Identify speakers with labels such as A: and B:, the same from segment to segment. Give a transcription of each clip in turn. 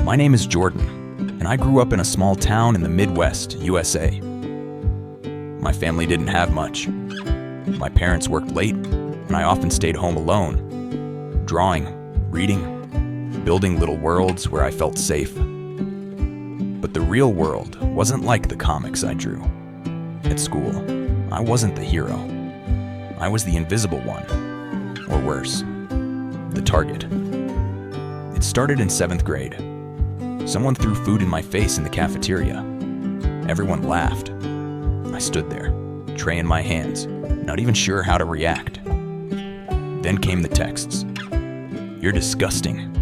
A: My name is Jordan, and I grew up in a small town in the Midwest, USA. My family didn't have much. My parents worked late, and I often stayed home alone, drawing, reading, building little worlds where I felt safe. But the real world wasn't like the comics I drew. At school, I wasn't the hero. I was the invisible one, or worse, the target. It started in 7th grade. Someone threw food in my face in the cafeteria. Everyone laughed. I stood there, tray in my hands, not even sure how to react. Then came the texts. "You're disgusting.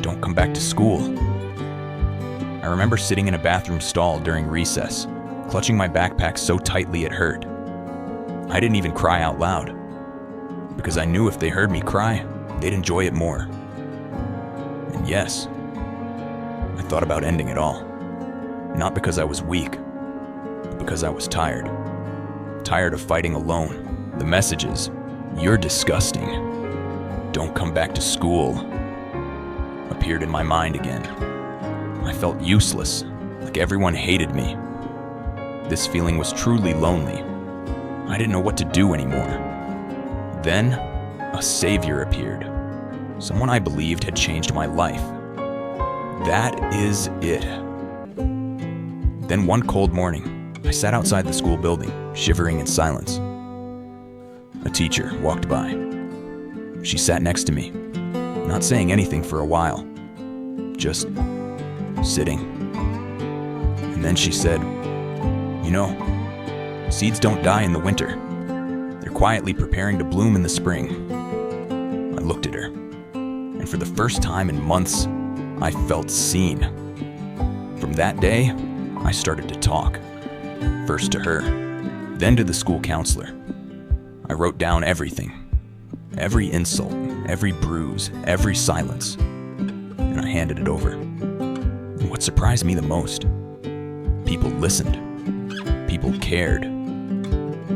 A: Don't come back to school." I remember sitting in a bathroom stall during recess, clutching my backpack so tightly it hurt. I didn't even cry out loud, because I knew if they heard me cry, they'd enjoy it more. And yes, I thought about ending it all. Not because I was weak, but because I was tired. Tired of fighting alone. The messages, "You're disgusting. Don't come back to school," appeared in my mind again. I felt useless, like everyone hated me. This feeling was truly lonely. I didn't know what to do anymore. Then, a savior appeared. Someone I believed had changed my life. That is it. Then one cold morning, I sat outside the school building, shivering in silence. A teacher walked by. She sat next to me, not saying anything for a while, just sitting. And then she said, "You know, seeds don't die in the winter. They're quietly preparing to bloom in the spring." I looked at her, and for the first time in months, I felt seen. From that day, I started to talk. First to her, then to the school counselor. I wrote down everything. Every insult, every bruise, every silence. And I handed it over. And what surprised me the most, people listened. People cared.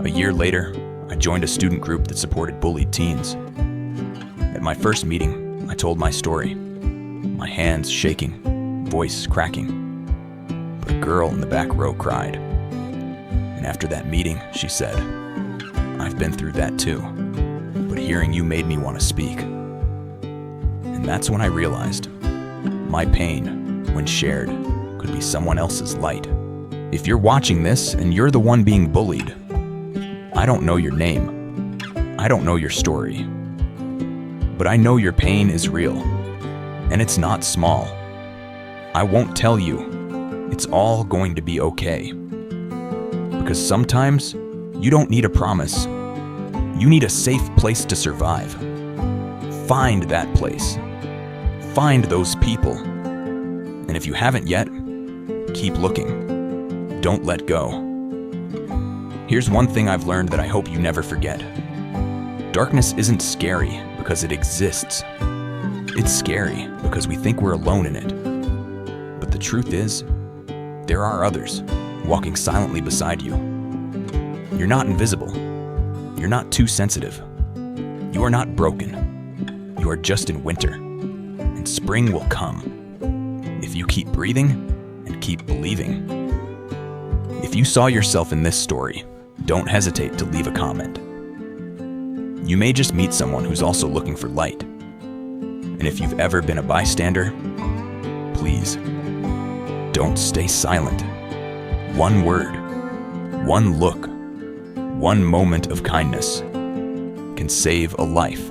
A: A year later, I joined a student group that supported bullied teens. At my first meeting, I told my story. My hands shaking, voice cracking. But a girl in the back row cried. And after that meeting, she said, "I've been through that too, but hearing you made me want to speak." And that's when I realized my pain, when shared, could be someone else's light. If you're watching this and you're the one being bullied, I don't know your name. I don't know your story. But I know your pain is real, and it's not small. I won't tell you. It's all going to be okay. Because sometimes you don't need a promise. You need a safe place to survive. Find that place. Find those people. And if you haven't yet, keep looking. Don't let go. Here's one thing I've learned that I hope you never forget. Darkness isn't scary because it exists. It's scary because we think we're alone in it. But the truth is, there are others walking silently beside you. You're not invisible. You're not too sensitive. You are not broken. You are just in winter. And spring will come. If you keep breathing and keep believing. If you saw yourself in this story, don't hesitate to leave a comment. You may just meet someone who's also looking for light. And if you've ever been a bystander, please, don't stay silent. One word, one look, one moment of kindness can save a life.